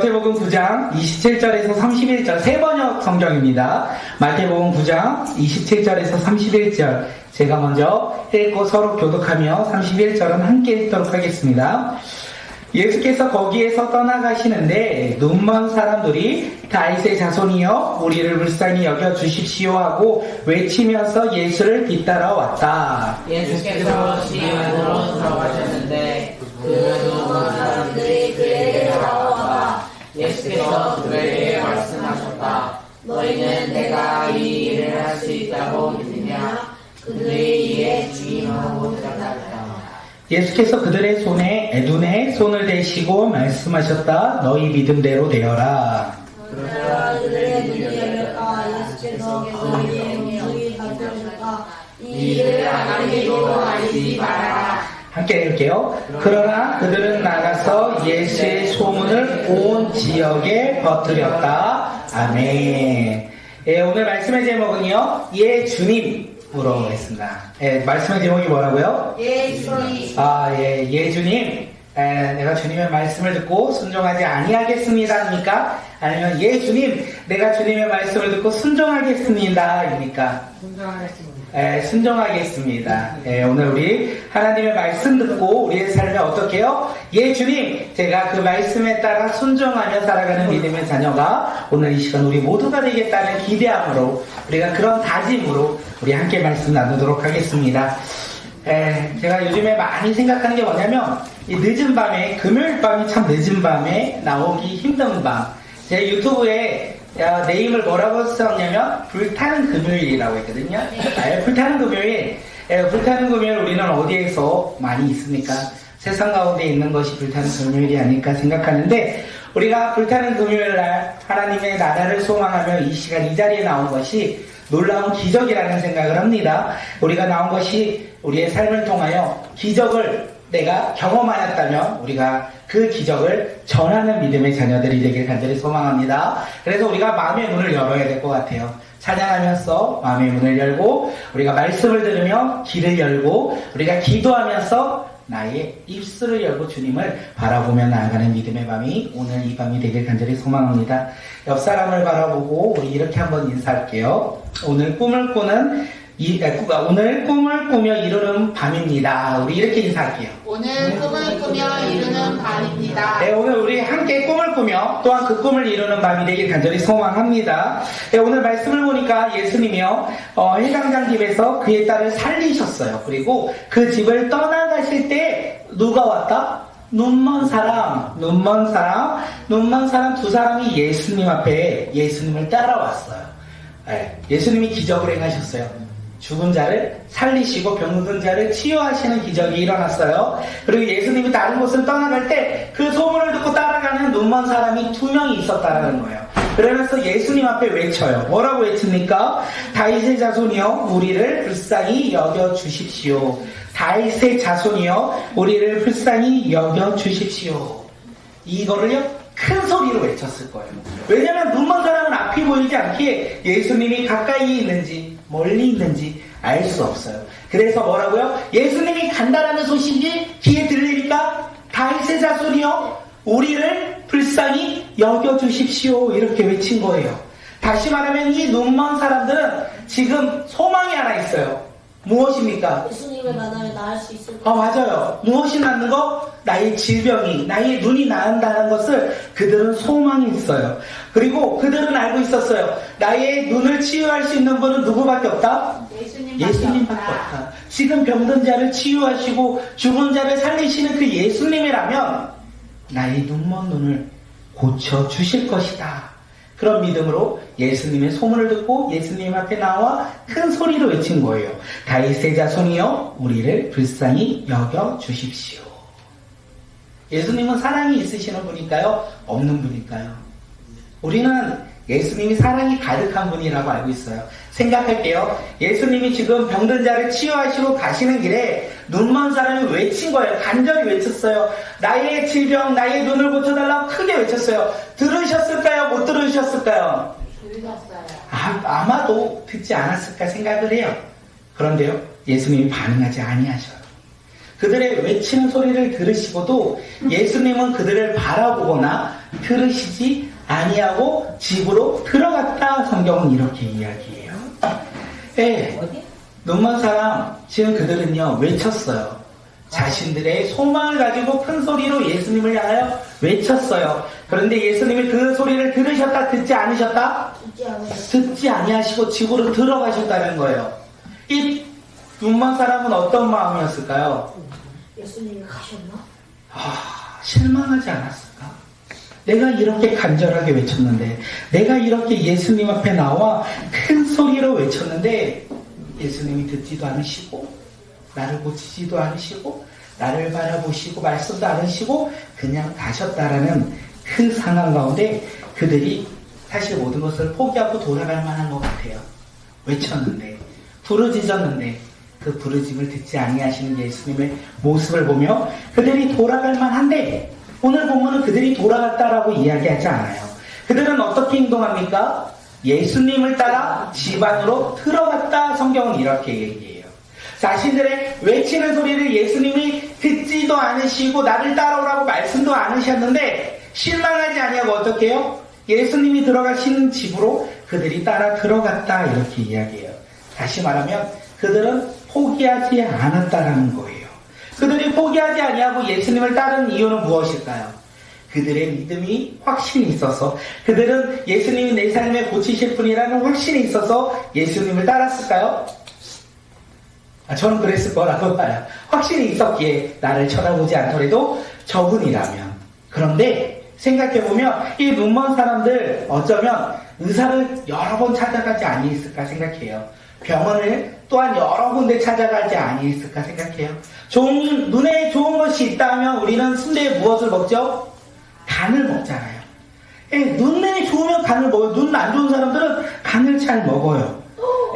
마태복음 9장 27절에서 31절 세 번역 성경입니다. 마태복음 9장 27절에서 31절 제가 먼저 읽고 서로 교독하며 31절은 함께 읽도록 하겠습니다. 예수께서 거기에서 떠나가시는데 눈먼 사람들이 다윗의 자손이여 우리를 불쌍히 여겨 주십시오 하고 외치면서 예수를 뒤따라 왔다. 예수께서 시간으로 들어가셨는데 그 눈먼 사람들이 그에게 나와와 예수께서 그에게 말씀하셨다. 너희는 내가 이 일을 할 수 있다고 믿느냐? 그들이 이에 주님하고 대답했다. 예수께서 그들의 눈에 손을 대시고 말씀하셨다. 너희 믿음대로 되어라. 그러나 그들의 눈이 열렸다. 예수께서 그들에게 음성이 다가오셨다. 이 일을 아무에게도 알리지 말아라. 함께 읽을게요. 그러나 그들은 나가서 예수의 소문을 온 지역에 퍼뜨렸다. 아멘. 예, 오늘 말씀의 제목은요. 예 주님으로 했습니다. 예, 말씀의 제목이 뭐라고요? 예 주님. 예 주님. 내가 주님의 말씀을 듣고 순종하지 아니하겠습니다. 입니까? 아니면 예 주님, 내가 주님의 말씀을 듣고 순종하겠습니다. 입니까? 순종하겠습니다. 오늘 우리 하나님의 말씀 듣고 우리의 삶에 어떻게 해요? 예 주님, 제가 그 말씀에 따라 순종하며 살아가는 믿음의 자녀가 오늘 이 시간 우리 모두가 되겠다는 기대함으로, 우리가 그런 다짐으로 우리 함께 말씀 나누도록 하겠습니다. 제가 요즘에 많이 생각하는 게 뭐냐면 이 늦은 밤에, 금요일 밤이 참 늦은 밤에 나오기 힘든 밤. 제 유튜브에 네임을 뭐라고 썼냐면 불타는 금요일이라고 했거든요. 불타는 금요일. 불타는 금요일 우리는 어디에서 많이 있습니까? 세상 가운데 있는 것이 불타는 금요일이 아닐까 생각하는데, 우리가 불타는 금요일 날 하나님의 나라를 소망하며 이 시간 이 자리에 나온 것이 놀라운 기적이라는 생각을 합니다. 우리가 나온 것이 우리의 삶을 통하여 기적을 내가 경험하였다면 우리가 그 기적을 전하는 믿음의 자녀들이 되길 간절히 소망합니다. 그래서 우리가 마음의 문을 열어야 될 것 같아요. 찬양하면서 마음의 문을 열고, 우리가 말씀을 들으며 귀를 열고, 우리가 기도하면서 나의 입술을 열고 주님을 바라보며 나아가는 믿음의 밤이 오늘 이 밤이 되길 간절히 소망합니다. 옆 사람을 바라보고 우리 이렇게 한번 인사할게요. 오늘 꿈을 꾸며 이루는 밤입니다. 우리 이렇게 인사할게요. 오늘 꿈을 꾸며 이루는 밤입니다. 네, 오늘 우리 함께 꿈을 꾸며 또한 그 꿈을 이루는 밤이 되길 간절히 소망합니다. 네, 오늘 말씀을 보니까 예수님이요, 해강장 집에서 그의 딸을 살리셨어요. 그리고 그 집을 떠나가실 때 누가 왔다? 눈먼 사람 두 사람이 예수님 앞에 예수님을 따라왔어요. 네, 예수님이 기적을 행하셨어요. 죽은 자를 살리시고 병든 자를 치유하시는 기적이 일어났어요. 그리고 예수님이 다른 곳을 떠나갈 때 그 소문을 듣고 따라가는 눈먼 사람이 2명이 있었다는 거예요. 그러면서 예수님 앞에 외쳐요. 뭐라고 외칩니까? 다윗의 자손이여 우리를 불쌍히 여겨주십시오. 다윗의 자손이여 우리를 불쌍히 여겨주십시오. 이거를요 큰 소리로 외쳤을 거예요. 왜냐하면 눈먼 사람은 앞이 보이지 않기에 예수님이 가까이 있는지 멀리 있는지 알 수 없어요. 그래서 뭐라고요? 예수님이 간다라는 소식이 귀에 들리니까 다윗의 자손이여 우리를 불쌍히 여겨주십시오 이렇게 외친 거예요. 다시 말하면 이 눈먼 사람들은 지금 소망이 하나 있어요. 무엇입니까? 예수님을 만나면 나을 수 있을까? 맞아요. 무엇이 낫는 거? 나의 질병이, 나의 눈이 나은다는 것을 그들은 소망이 있어요. 그리고 그들은 알고 있었어요. 나의 눈을 치유할 수 있는 분은 누구밖에 없다? 예수님밖에 없다. 지금 병든 자를 치유하시고 죽은 자를 살리시는 그 예수님이라면 나의 눈먼 눈을 고쳐주실 것이다. 그런 믿음으로 예수님의 소문을 듣고 예수님 앞에 나와 큰 소리로 외친 거예요. 다윗의 자손이여 우리를 불쌍히 여겨주십시오. 예수님은 사랑이 있으시는 분일까요? 없는 분일까요? 우리는 예수님이 사랑이 가득한 분이라고 알고 있어요. 생각할게요. 예수님이 지금 병든 자를 치유하시러 가시는 길에 눈먼 사람이 외친 거예요. 간절히 외쳤어요. 나의 질병, 나의 눈을 고쳐달라고 크게 외쳤어요. 들으셨을까요? 못 들으셨을까요? 들으셨어요. 아마도 듣지 않았을까 생각을 해요. 그런데요, 예수님이 반응하지 아니하셔요. 그들의 외치는 소리를 들으시고도 예수님은 그들을 바라보거나 들으시지 아니하고 집으로 들어갔다. 성경은 이렇게 이야기해요. 예, 눈먼 사람 지금 그들은요 외쳤어요. 자신들의 소망을 가지고 큰 소리로 예수님을 향하여 외쳤어요. 그런데 예수님이 그 소리를 들으셨다 듣지 않으셨다? 듣지 않아요. 듣지 아니하시고 집으로 들어가셨다는 거예요. 이 눈먼 사람은 어떤 마음이었을까요? 예수님이 가셨나? 실망하지 않았을까? 내가 이렇게 간절하게 외쳤는데, 내가 이렇게 예수님 앞에 나와 큰 소리로 외쳤는데 예수님이 듣지도 않으시고 나를 고치지도 않으시고 나를 바라보시고 말씀도 안 하시고 그냥 가셨다라는 그 상황 가운데 그들이 사실 모든 것을 포기하고 돌아갈 만한 것 같아요. 외쳤는데, 부르짖었는데 그 부르짐을 듣지 아니하시는 예수님의 모습을 보며 그들이 돌아갈 만한데, 오늘 보면은 그들이 돌아갔다라고 이야기하지 않아요. 그들은 어떻게 행동합니까? 예수님을 따라 집 안으로 들어갔다. 성경은 이렇게 얘기해요. 자신들의 외치는 소리를 예수님이 듣지도 않으시고 나를 따라오라고 말씀도 않으셨는데 실망하지 아니하고 어떻게 해요? 예수님이 들어가시는 집으로 그들이 따라 들어갔다. 이렇게 이야기해요. 다시 말하면 그들은 포기하지 않았다라는 거예요. 그들이 포기하지 아니하고 예수님을 따른 이유는 무엇일까요? 그들의 믿음이 확신이 있어서, 그들은 예수님이 내 삶에 고치실 분이라는 확신이 있어서 예수님을 따랐을까요? 저는 그랬을 거라고 봐요. 확신이 있었기에 나를 쳐다보지 않더라도 저분이라면. 그런데 생각해보면 이 눈먼 사람들 어쩌면 의사를 여러 번 찾아가지 아니했을까 생각해요. 병원을 또한 여러 군데 찾아가지 아니했을까 생각해요. 눈에 좋은 것이 있다면 우리는 순대에 무엇을 먹죠? 간을 먹잖아요. 예, 눈에 좋으면 간을 먹어요. 눈 안 좋은 사람들은 간을 잘 먹어요.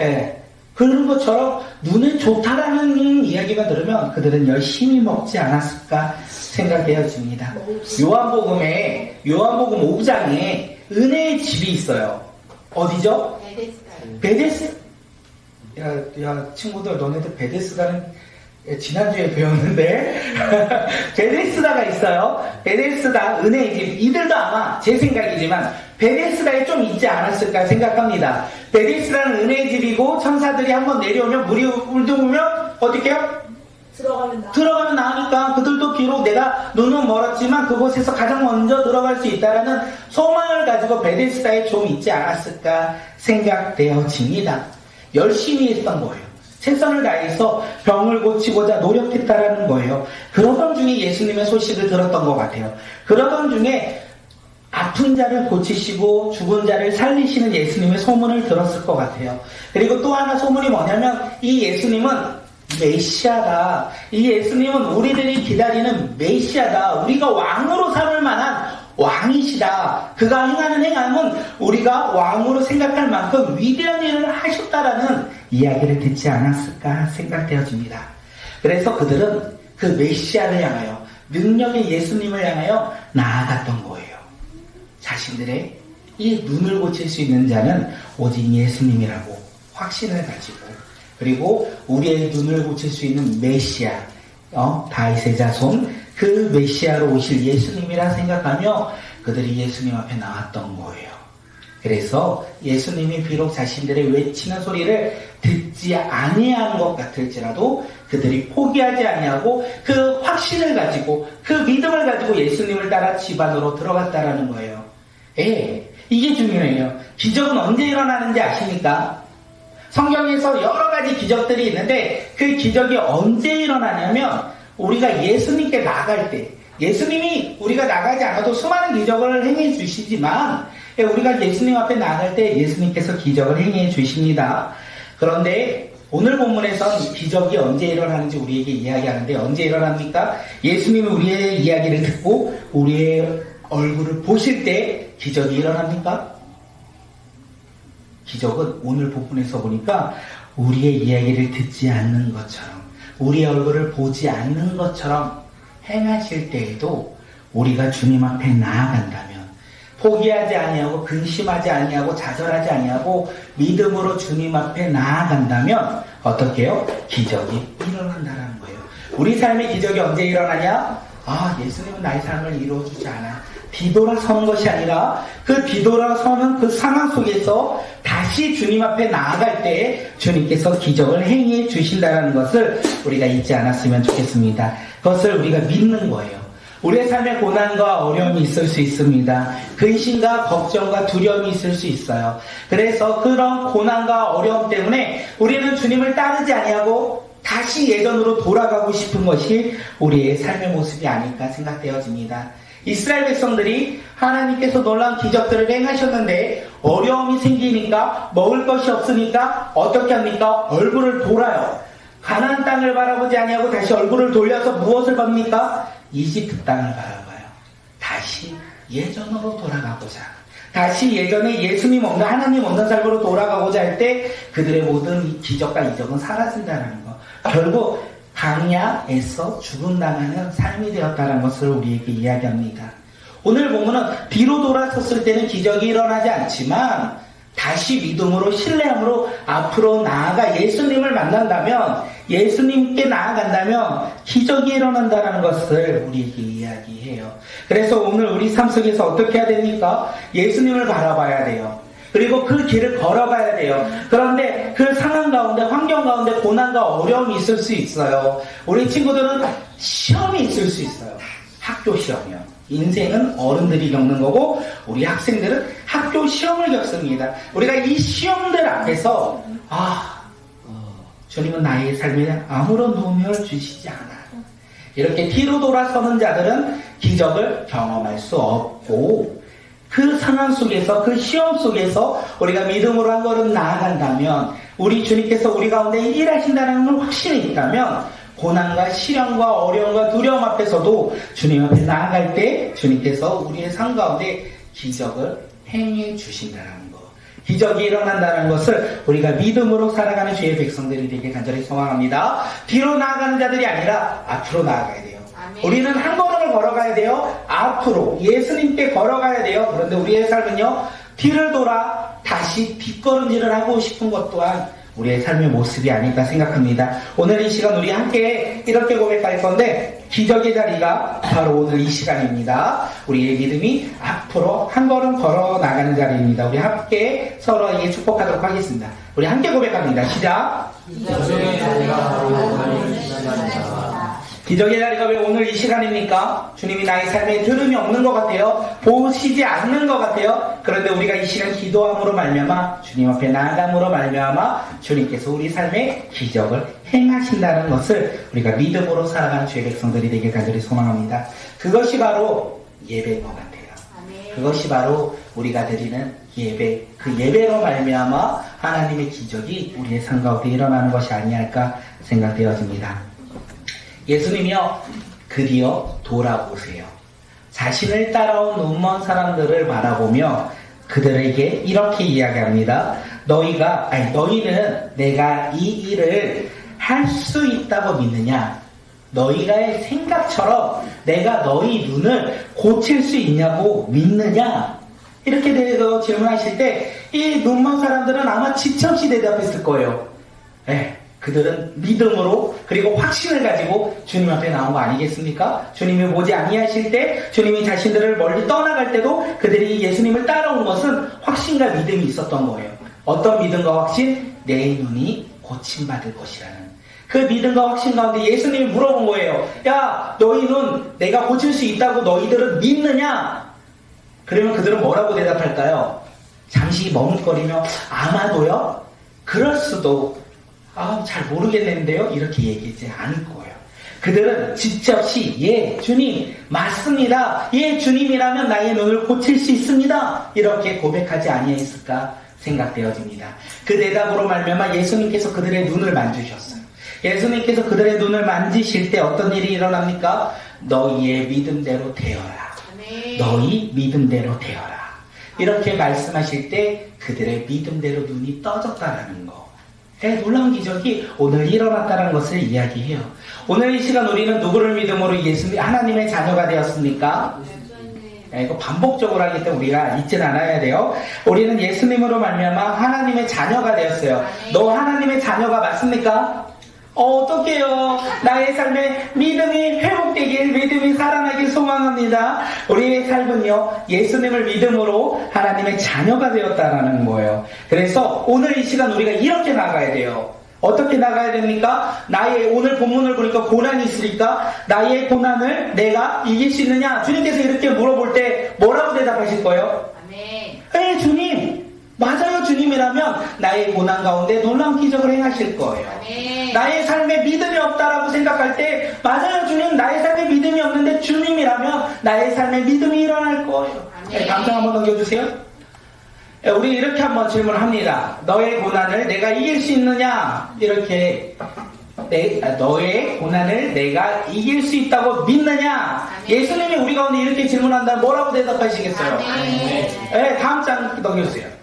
예, 그런 것처럼 눈에 좋다라는 이야기가 들으면 그들은 열심히 먹지 않았을까 생각되어집니다. 요한복음 5장에 은혜의 집이 있어요. 어디죠? 베데스다. 야, 친구들, 너네들 베데스다는 지난주에 배웠는데 베데스다가 있어요. 베데스다 은혜의 집. 이들도 아마 제 생각이지만 베데스다에 좀 있지 않았을까 생각합니다. 베데스다는 은혜의 집이고 천사들이 한번 내려오면 물이 울두면 어떻게 해요? 들어가면 나으니까 그들도 비록 내가 눈은 멀었지만 그곳에서 가장 먼저 들어갈 수 있다라는 소망을 가지고 베데스다에 좀 있지 않았을까 생각되어집니다. 열심히 했던 거예요. 최선을 다해서 병을 고치고자 노력했다라는 거예요. 그러던 중에 예수님의 소식을 들었던 것 같아요. 그러던 중에 아픈 자를 고치시고 죽은 자를 살리시는 예수님의 소문을 들었을 것 같아요. 그리고 또 하나 소문이 뭐냐면 이 예수님은 메시아다. 이 예수님은 우리들이 기다리는 메시아다. 우리가 왕으로 삼을 만한 왕이시다. 그가 행하는 행함은 우리가 왕으로 생각할 만큼 위대한 일을 하셨다라는 이야기를 듣지 않았을까 생각되어집니다. 그래서 그들은 그 메시아를 향하여, 능력의 예수님을 향하여 나아갔던 거예요. 자신들의 이 눈을 고칠 수 있는 자는 오직 예수님이라고 확신을 가지고, 그리고 우리의 눈을 고칠 수 있는 메시아, 다윗의 자손, 그 메시아로 오실 예수님이라 생각하며 그들이 예수님 앞에 나왔던 거예요. 그래서 예수님이 비록 자신들의 외치는 소리를 듣지 아니한 것 같을지라도 그들이 포기하지 아니하고 그 확신을 가지고 그 믿음을 가지고 예수님을 따라 집 안으로 들어갔다라는 거예요. 예, 이게 중요해요. 기적은 언제 일어나는지 아십니까? 성경에서 여러 가지 기적들이 있는데 그 기적이 언제 일어나냐면 우리가 예수님께 나갈 때, 예수님이 우리가 나가지 않아도 수많은 기적을 행해 주시지만 우리가 예수님 앞에 나갈 때 예수님께서 기적을 행해 주십니다. 그런데 오늘 본문에선 기적이 언제 일어나는지 우리에게 이야기하는데 언제 일어납니까? 예수님이 우리의 이야기를 듣고 우리의 얼굴을 보실 때 기적이 일어납니까? 기적은 오늘 본문에서 보니까 우리의 이야기를 듣지 않는 것처럼, 우리의 얼굴을 보지 않는 것처럼 행하실 때에도 우리가 주님 앞에 나아간다면, 포기하지 아니하고 근심하지 아니하고 좌절하지 아니하고 믿음으로 주님 앞에 나아간다면 어떻게 해요? 기적이 일어난다는 거예요. 우리 삶의 기적이 언제 일어나냐? 예수님은 나의 삶을 이루어주지 않아. 뒤돌아서는 것이 아니라 그 뒤돌아서는 그 상황 속에서 다시 주님 앞에 나아갈 때 주님께서 기적을 행해 주신다는 것을 우리가 잊지 않았으면 좋겠습니다. 그것을 우리가 믿는 거예요. 우리의 삶에 고난과 어려움이 있을 수 있습니다. 근심과 걱정과 두려움이 있을 수 있어요. 그래서 그런 고난과 어려움 때문에 우리는 주님을 따르지 아니하고 다시 예전으로 돌아가고 싶은 것이 우리의 삶의 모습이 아닐까 생각되어집니다. 이스라엘 백성들이 하나님께서 놀라운 기적들을 행하셨는데 어려움이 생기니까 먹을 것이 없으니까 어떻게 합니까? 얼굴을 돌아요. 가나안 땅을 바라보지 아니하고 다시 얼굴을 돌려서 무엇을 봅니까? 이집트 땅을 바라봐요. 다시 예전으로 돌아가고자, 다시 예전에 예수님 없는 하나님 없는 삶으로 돌아가고자 할 때 그들의 모든 기적과 이적은 사라진다는 거. 결국 강야에서 죽음당하는 삶이 되었다는 것을 우리에게 이야기합니다. 오늘 보면은 뒤로 돌아섰을 때는 기적이 일어나지 않지만 다시 믿음으로 신뢰함으로 앞으로 나아가 예수님을 만난다면, 예수님께 나아간다면 기적이 일어난다는 것을 우리에게 이야기해요. 그래서 오늘 우리 삶 속에서 어떻게 해야 됩니까? 예수님을 바라봐야 돼요. 그리고 그 길을 걸어가야 돼요. 그런데 그 상황 가운데, 환경 가운데 고난과 어려움이 있을 수 있어요. 우리 친구들은 시험이 있을 수 있어요. 학교 시험이요. 인생은 어른들이 겪는 거고 우리 학생들은 학교 시험을 겪습니다. 우리가 이 시험들 앞에서 주님은 나의 삶에 아무런 도움을 주시지 않아요. 이렇게 뒤로 돌아서는 자들은 기적을 경험할 수 없고, 그 상황 속에서, 그 시험 속에서 우리가 믿음으로 한 걸음 나아간다면, 우리 주님께서 우리 가운데 일하신다는 확신이 있다면 고난과 시련과 어려움과 두려움 앞에서도 주님 앞에 나아갈 때 주님께서 우리의 삶 가운데 기적을 행해 주신다는 것, 기적이 일어난다는 것을 우리가 믿음으로 살아가는 주의 백성들이 되게 간절히 소망합니다. 뒤로 나아가는 자들이 아니라 앞으로 나아가야 돼요. 우리는 한 걸음을 걸어가야 돼요. 앞으로 예수님께 걸어가야 돼요. 그런데 우리의 삶은요, 뒤를 돌아 다시 뒷걸음질을 하고 싶은 것 또한 우리의 삶의 모습이 아닐까 생각합니다. 오늘 이 시간 우리 함께 이렇게 고백할 건데, 기적의 자리가 바로 오늘 이 시간입니다. 우리의 믿음이 앞으로 한 걸음 걸어 나가는 자리입니다. 우리 함께 서로에게 축복하도록 하겠습니다. 우리 함께 고백합니다. 시작. 기적의 자리가 바로 오늘 이 시간입니다. 기적의 자리가 왜 오늘 이 시간입니까? 주님이 나의 삶에 들음이 없는 것 같아요. 보시지 않는 것 같아요. 그런데 우리가 이 시간 기도함으로 말미암아, 주님 앞에 나아감으로 말미암아 주님께서 우리 삶에 기적을 행하신다는 것을 우리가 믿음으로 살아가는 주의 백성들이 되길 간절히 소망합니다. 그것이 바로 예배인 것 같아요. 그것이 바로 우리가 드리는 예배, 그 예배로 말미암아 하나님의 기적이 우리의 삶 가운데 일어나는 것이 아니할까 생각되어집니다. 예수님이요, 그리어 돌아보세요. 자신을 따라온 눈먼 사람들을 바라보며 그들에게 이렇게 이야기합니다. 너희는 내가 이 일을 할 수 있다고 믿느냐? 너희가의 생각처럼 내가 너희 눈을 고칠 수 있냐고 믿느냐? 이렇게 대해서 질문하실 때 이 눈먼 사람들은 아마 지체없이 대답했을 거예요. 그들은 믿음으로 그리고 확신을 가지고 주님 앞에 나온 거 아니겠습니까? 주님이 보지 아니하실 때, 주님이 자신들을 멀리 떠나갈 때도 그들이 예수님을 따라온 것은 확신과 믿음이 있었던 거예요. 어떤 믿음과 확신? 내 눈이 고침받을 것이라는 그 믿음과 확신 가운데 예수님이 물어본 거예요. 야, 너희 눈 내가 고칠 수 있다고 너희들은 믿느냐? 그러면 그들은 뭐라고 대답할까요? 잠시 머뭇거리며 아마도요? 그럴 수도, 잘 모르겠는데요? 이렇게 얘기하지 않을 거예요. 그들은 지체없이 예, 주님 맞습니다. 예, 주님이라면 나의 눈을 고칠 수 있습니다. 이렇게 고백하지 아니했을까 생각되어집니다. 그 대답으로 말미암아 예수님께서 그들의 눈을 만지셨어요. 예수님께서 그들의 눈을 만지실 때 어떤 일이 일어납니까? 너희의 믿음대로 되어라. 너희 믿음대로 되어라. 이렇게 말씀하실 때 그들의 믿음대로 눈이 떠졌다라는 거. 놀라운 기적이 오늘 일어났다는 것을 이야기해요. 오늘 이 시간 우리는 누구를 믿음으로 하나님의 자녀가 되었습니까? 이거 반복적으로 하기 때문에 우리가 잊진 않아야 돼요. 우리는 예수님으로 말미암아 하나님의 자녀가 되었어요. 너 하나님의 자녀가 맞습니까? 어떡해요. 나의 삶에 믿음이 회복되길, 믿음이 살아나길 소망합니다. 우리의 삶은요, 예수님을 믿음으로 하나님의 자녀가 되었다라는 거예요. 그래서 오늘 이 시간 우리가 이렇게 나가야 돼요. 어떻게 나가야 됩니까? 나의 오늘 본문을 보니까 고난이 있으니까 나의 고난을 내가 이길 수 있느냐? 주님께서 이렇게 물어볼 때 뭐라고 대답하실 거예요? 아멘. 주님. 맞아요. 주님이라면 나의 고난 가운데 놀라운 기적을 행하실 거예요. 아멘. 나의 삶에 믿음이 없다라고 생각할 때 맞아요. 주님, 나의 삶에 믿음이 없는데 주님이라면 나의 삶에 믿음이 일어날 거예요. 아멘. 감정 한번 넘겨주세요. 우리 이렇게 한번 질문합니다. 너의 고난을 내가 이길 수 있느냐? 이렇게 너의 고난을 내가 이길 수 있다고 믿느냐? 아멘. 예수님이 우리 가운데 이렇게 질문한다면 뭐라고 대답하시겠어요? 아멘. 네, 다음 장 넘겨주세요.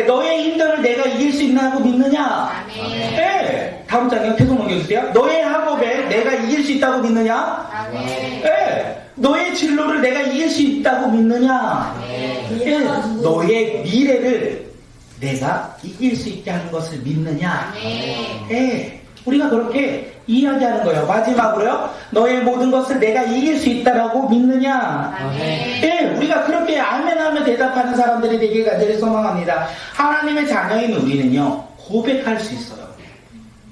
너의 힘듦을 내가 이길 수 있나고 믿느냐? 아멘. 네, 다음 장에 계속 넘겨주세요. 너의 학업에 내가 이길 수 있다고 믿느냐? 아멘. 네, 너의 진로를 내가 이길 수 있다고 믿느냐? 네, 너의 미래를 내가 이길 수 있게 하는 것을 믿느냐? 아멘. 네, 우리가 그렇게 이야기하는 거예요. 마지막으로요. 너의 모든 것을 내가 이길 수 있다라고 믿느냐? 아멘. 네, 우리가 그렇게 아멘 하며 대답하는 사람들이 되길 간절히 소망합니다. 하나님의 자녀인 우리는요, 고백할 수 있어요.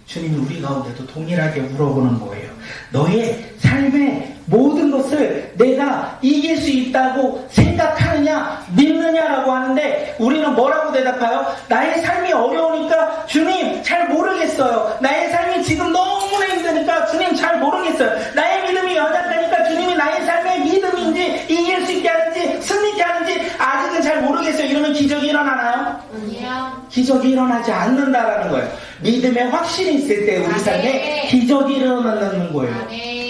주님이 우리 가운데도 동일하게 물어보는 거예요. 너의 삶의 모든 것을 내가 이길 수 있다고 생각하느냐, 믿느냐라고 하는데 우리는 뭐라고 대답해요? 나의 삶이 어려우니까 주님 잘 모르겠어요. 나의 삶이 지금 너무나 힘드니까 주님 잘 모르겠어요. 나의 믿음이 연약하니까 주님이 나의 삶의 믿음인지 이길 수 있게 하는지 승리케 하는지 아직은 잘 모르겠어요. 이러면 기적이 일어나나요? 아니요. 기적이 일어나지 않는다라는 거예요. 믿음의 확신이 있을 때 우리 삶에 기적이 일어나는 거예요. 아멘.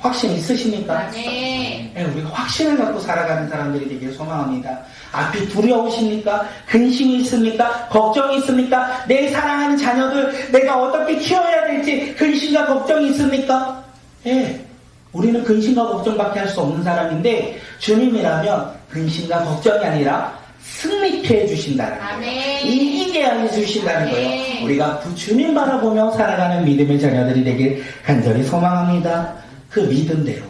확신 있으십니까? 아멘. 네, 우리가 확신을 갖고 살아가는 사람들이 되길 소망합니다. 앞이 두려우십니까? 근심이 있습니까? 걱정이 있습니까? 내 사랑하는 자녀들 내가 어떻게 키워야 될지 근심과 걱정이 있습니까? 예, 우리는 근심과 걱정밖에 할 수 없는 사람인데 주님이라면 근심과 걱정이 아니라 승리케 해주신다는 거예요. 아멘. 이기게 해주신다는 거예요. 아멘. 우리가 주님 바라보며 살아가는 믿음의 자녀들이 되길 간절히 소망합니다. 그 믿음대로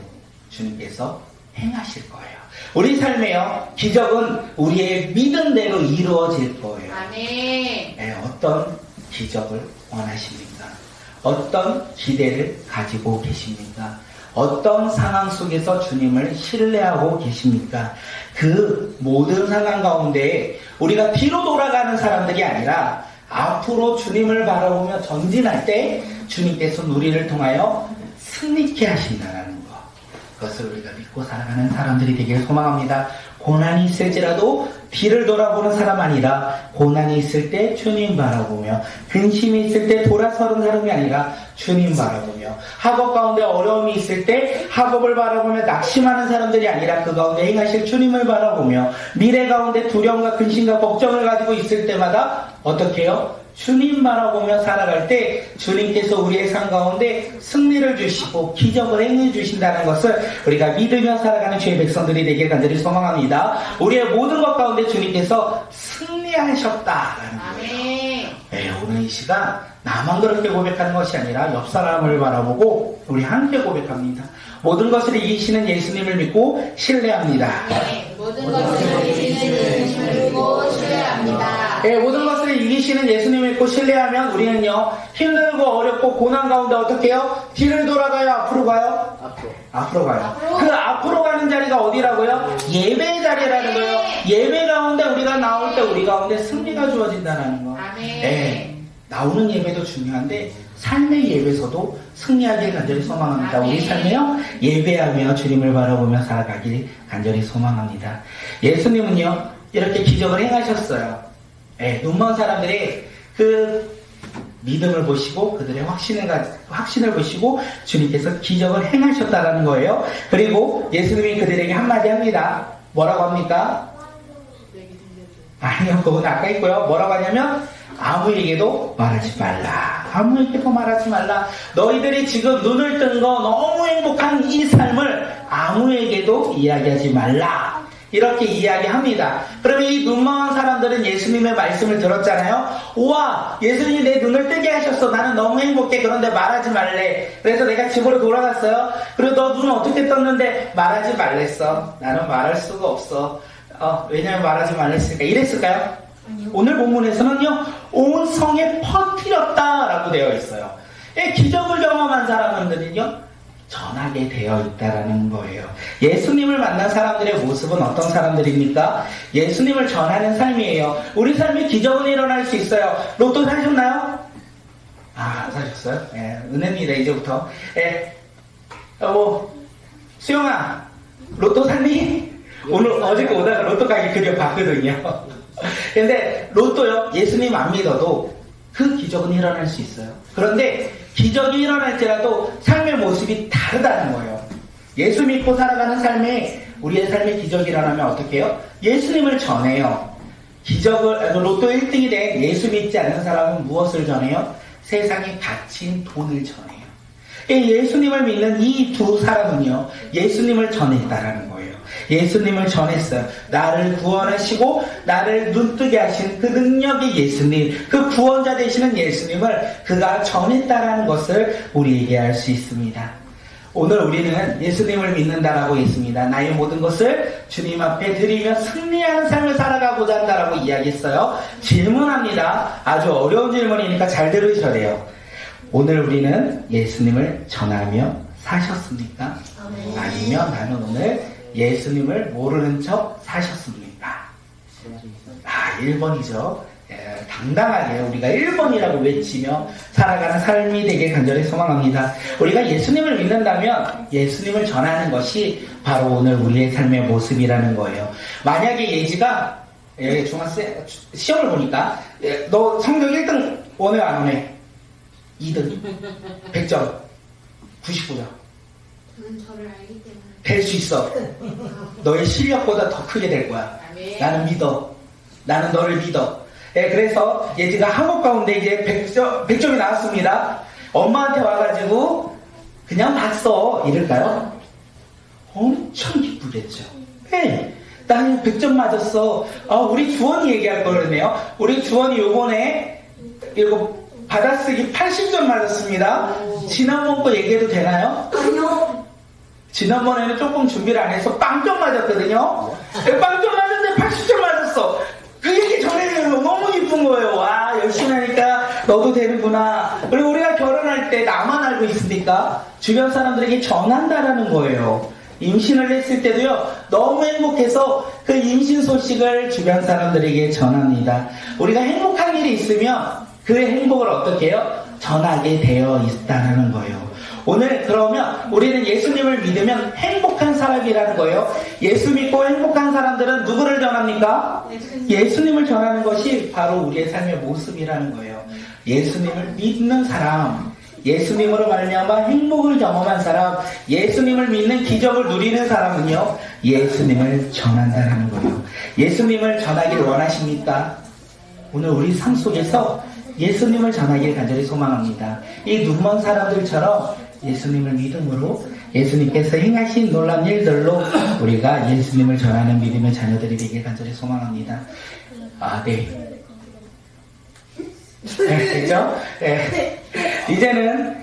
주님께서 행하실 거예요. 우리 삶에요, 기적은 우리의 믿음대로 이루어질 거예요. 아멘. 네, 어떤 기적을 원하십니까? 어떤 기대를 가지고 계십니까? 어떤 상황 속에서 주님을 신뢰하고 계십니까? 그 모든 상황 가운데 우리가 뒤로 돌아가는 사람들이 아니라 앞으로 주님을 바라보며 전진할 때 주님께서 우리를 통하여 승리케 하신다는 것. 그것을 우리가 믿고 살아가는 사람들이 되길 소망합니다. 고난이 있을지라도 뒤를 돌아보는 사람 아니라 고난이 있을 때 주님 바라보며 근심이 있을 때 돌아서는 사람이 아니라 주님 바라보며 학업 가운데 어려움이 있을 때 학업을 바라보며 낙심하는 사람들이 아니라 그 가운데 행하실 주님을 바라보며 미래 가운데 두려움과 근심과 걱정을 가지고 있을 때마다 어떻게 해요? 주님 바라보며 살아갈 때 주님께서 우리의 삶 가운데 승리를 주시고 기적을 행해 주신다는 것을 우리가 믿으며 살아가는 주의 백성들이 되길 간절히 소망합니다. 우리의 모든 것 가운데 주님께서 승리하셨다라는 거예요. 아멘. 네, 오늘 이 시간 나만 그렇게 고백하는 것이 아니라 옆 사람을 바라보고 우리 함께 고백합니다. 모든 것을 이기시는 예수님을 믿고 신뢰합니다. 아멘. 모든 것을 이기시는 예수를 믿고 신뢰합니다. 네, 모든 것을 이기시는 예수님을 믿고 신뢰하면 우리는요, 힘들고 어렵고 고난 가운데 어떻게 해요? 뒤를 돌아가요? 앞으로 가요? 앞으로 가요. 앞으로. 그 앞으로 가는 자리가 어디라고요? 예배의 자리라는 거예요. 예배 가운데 우리가 나올 때 우리 가운데 승리가 주어진다는 거. 아멘. 네, 나오는 예배도 중요한데 삶의 예배에서도 승리하길 간절히 소망합니다. 아멘. 우리 삶에요, 예배하며 주님을 바라보며 살아가길 간절히 소망합니다. 예수님은요, 이렇게 기적을 행하셨어요. 네, 눈먼 사람들이 그 믿음을 보시고 그들의 확신을 보시고 주님께서 기적을 행하셨다라는 거예요. 그리고 예수님이 그들에게 한마디 합니다. 뭐라고 합니까? 아니요, 그건 아까 있고요. 뭐라고 하냐면 아무에게도 말하지 말라. 아무에게도 말하지 말라. 너희들이 지금 눈을 뜬 거 너무 행복한 이 삶을 아무에게도 이야기하지 말라. 이렇게 이야기합니다. 그러면 이 눈먼 사람들은 예수님의 말씀을 들었잖아요. 우와, 예수님이 내 눈을 뜨게 하셨어. 나는 너무 행복해. 그런데 말하지 말래. 그래서 내가 집으로 돌아갔어요. 그리고 너 눈은 어떻게 떴는데 말하지 말랬어. 나는 말할 수가 없어. 왜냐면 말하지 말랬으니까. 이랬을까요? 오늘 본문에서는요, 온 성에 퍼뜨렸다라고 되어 있어요. 기적을 경험한 사람들은요, 전하게 되어 있다라는 거예요. 예수님을 만난 사람들의 모습은 어떤 사람들입니까? 예수님을 전하는 삶이에요. 우리 삶에 기적은 일어날 수 있어요. 로또 사셨나요? 사셨어요? 은혜입니다, 이제부터. 수영아, 로또 샀니? 오늘 어저께 오다가 로또 가게 그려 봤거든요. 근데 로또요, 예수님 안 믿어도 그 기적은 일어날 수 있어요. 그런데 기적이 일어날지라도 삶의 모습이 다르다는 거예요. 예수 믿고 살아가는 삶에, 우리의 삶에 기적이 일어나면 어떻게 해요? 예수님을 전해요. 로또 1등이 된 예수 믿지 않는 사람은 무엇을 전해요? 세상에 갇힌 돈을 전해요. 예수님을 믿는 이 두 사람은요, 예수님을 전했다라는 거예요. 예수님을 전했어요. 나를 구원하시고 나를 눈뜨게 하신 그 능력의 예수님, 그 구원자 되시는 예수님을 그가 전했다라는 것을 우리에게 알 수 있습니다. 오늘 우리는 예수님을 믿는다라고 했습니다. 나의 모든 것을 주님 앞에 드리며 승리하는 삶을 살아가고자 한다라고 이야기했어요. 질문합니다. 아주 어려운 질문이니까 잘 들으셔야 돼요. 오늘 우리는 예수님을 전하며 사셨습니까? 아니면 나는 오늘 예수님을 모르는 척 사셨습니까? 1번이죠. 당당하게 우리가 1번이라고 외치며 살아가는 삶이 되길 간절히 소망합니다. 우리가 예수님을 믿는다면 예수님을 전하는 것이 바로 오늘 우리의 삶의 모습이라는 거예요. 만약에 예지가 중학생 시험을 보니까 너 성적 1등 원해 안 원해? 2등 100점 99점 그건 저를 알기 때문에 될 수 있어. 너의 실력보다 더 크게 될 거야. 나는 믿어. 나는 너를 믿어. 그래서 예지가 학업 가운데 이제 100점이 나왔습니다. 엄마한테 와가지고 그냥 봤어 이럴까요? 엄청 기쁘겠죠. 나는 100점 맞았어. 우리 주원이 얘기할 거라네요. 우리 주원이 요번에 이거 받아쓰기 80점 맞았습니다. 지난번 거 얘기해도 되나요? 아니요. 지난번에는 조금 준비를 안 해서 빵점 맞았거든요. 빵점 맞았는데 80점 맞았어. 그 얘기 전해드려요. 너무 기쁜 거예요. 와, 열심히 하니까 너도 되는구나. 그리고 우리가 결혼할 때 나만 알고 있습니까? 주변 사람들에게 전한다라는 거예요. 임신을 했을 때도요, 너무 행복해서 그 임신 소식을 주변 사람들에게 전합니다. 우리가 행복한 일이 있으면 그 행복을 어떻게 해요? 전하게 되어 있다는 거예요. 오늘 그러면 우리는 예수님을 믿으면 행복한 사람이라는 거예요. 예수 믿고 행복한 사람들은 누구를 전합니까? 예수님을 전하는 것이 바로 우리의 삶의 모습이라는 거예요. 예수님을 믿는 사람, 예수님으로 말미암아 행복을 경험한 사람, 예수님을 믿는 기적을 누리는 사람은요, 예수님을 전한다는 거예요. 예수님을 전하기를 원하십니까? 오늘 우리 삶 속에서 예수님을 전하기를 간절히 소망합니다. 이 눈먼 사람들처럼 예수님을 믿음으로 예수님께서 행하신 놀라운 일들로 우리가 예수님을 전하는 믿음의 자녀들이 되길 간절히 소망합니다. 네. 그렇죠? 이제는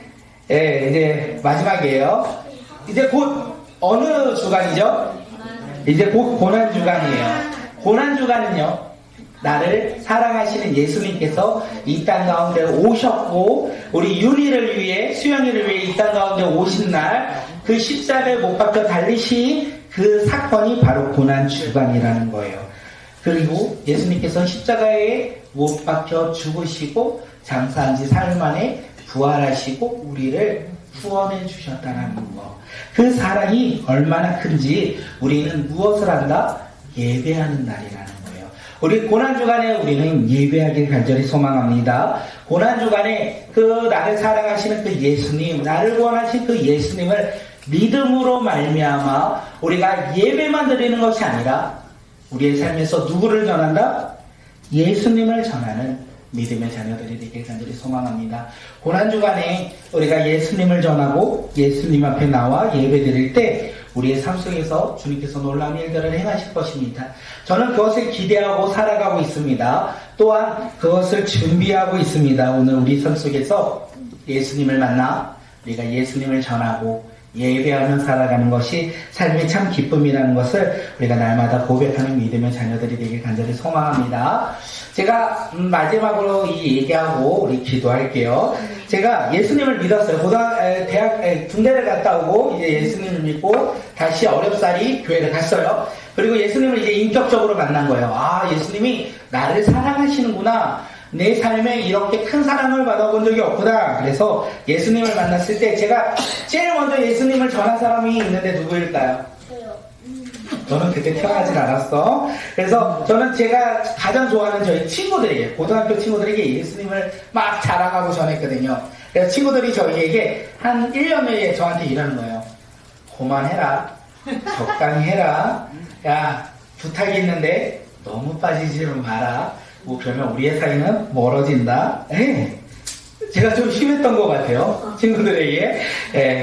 이제 마지막이에요. 이제 곧 어느 주간이죠? 이제 곧 고난 주간이에요. 고난 주간은요, 나를 사랑하시는 예수님께서 이 땅 가운데 오셨고 우리 윤희를 위해, 수영이를 위해 이 땅 가운데 오신 날 그 십자가에 못 박혀 달리신 그 사건이 바로 고난 주간이라는 거예요. 그리고 예수님께서 십자가에 못 박혀 죽으시고 장사한 지 사흘 만에 부활하시고 우리를 구원해 주셨다는 거. 그 사랑이 얼마나 큰지 우리는 무엇을 한다? 예배하는 날이라는 거예요. 우리 고난주간에 우리는 예배하길 간절히 소망합니다. 고난주간에 그 나를 사랑하시는 그 예수님, 나를 구원하신 그 예수님을 믿음으로 말미암아 우리가 예배만 드리는 것이 아니라 우리의 삶에서 누구를 전한다? 예수님을 전하는 믿음의 자녀들이 되길 간절히 소망합니다. 고난주간에 우리가 예수님을 전하고 예수님 앞에 나와 예배 드릴 때 우리의 삶 속에서 주님께서 놀라운 일들을 행하실 것입니다. 저는 그것을 기대하고 살아가고 있습니다. 또한 그것을 준비하고 있습니다. 오늘 우리 삶 속에서 예수님을 만나 우리가 예수님을 전하고 예배하며 살아가는 것이 삶의 참 기쁨이라는 것을 우리가 날마다 고백하는 믿음의 자녀들이 되길 간절히 소망합니다. 제가 마지막으로 이 얘기하고 우리 기도할게요. 제가 예수님을 믿었어요. 대학 군대를 갔다 오고 이제 예수님을 믿고 다시 어렵사리 교회를 갔어요. 그리고 예수님을 이제 인격적으로 만난 거예요. 아, 예수님이 나를 사랑하시는구나. 내 삶에 이렇게 큰 사랑을 받아본 적이 없구나. 그래서 예수님을 만났을 때 제가 제일 먼저 예수님을 전한 사람이 있는데 누구일까요? 저는 그때 태어나질 않았어. 그래서 저는 제가 가장 좋아하는 저희 친구들에게, 고등학교 친구들에게 예수님을 막 자랑하고 전했거든요. 그래서 친구들이 저희에게 한 1년 후에 저한테 이러는 거예요. 그만해라. 적당히 해라. 야, 부탁이 있는데 너무 빠지지 마라. 뭐 그러면 우리의 사이는 멀어진다. 제가 좀 심했던 것 같아요. 친구들에게.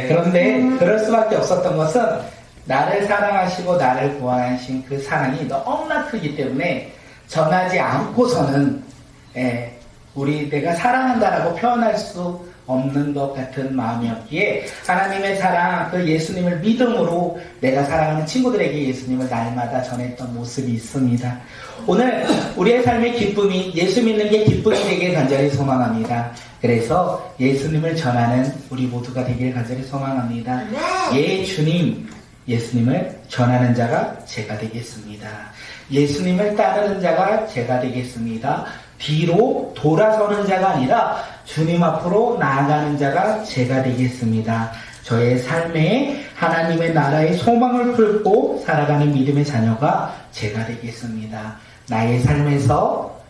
그런데 그럴 수밖에 없었던 것은 나를 사랑하시고 나를 구원하신 그 사랑이 너무나 크기 때문에 전하지 않고서는 내가 사랑한다라고 표현할 수 없는 것 같은 마음이었기에 하나님의 사랑, 그 예수님을 믿음으로 내가 사랑하는 친구들에게 예수님을 날마다 전했던 모습이 있습니다. 오늘 우리의 삶의 기쁨이 예수 믿는 게 기쁨이 되길 간절히 소망합니다. 그래서 예수님을 전하는 우리 모두가 되길 간절히 소망합니다. 예 주님, 예수님을 전하는 자가 제가 되겠습니다. 예수님을 따르는 자가 제가 되겠습니다. 뒤로 돌아서는 자가 아니라 주님 앞으로 나아가는 자가 제가 되겠습니다. 저의 삶에 하나님의 나라의 소망을 품고 살아가는 믿음의 자녀가 제가 되겠습니다. 나의 삶에서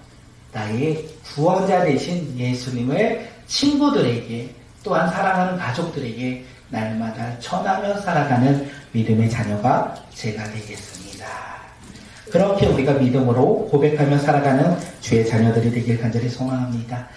나의 구원자 되신 예수님을 친구들에게 또한 사랑하는 가족들에게 날마다 전하며 살아가는 믿음의 자녀가 제가 되겠습니다. 그렇게 우리가 믿음으로 고백하며 살아가는 주의 자녀들이 되길 간절히 소망합니다.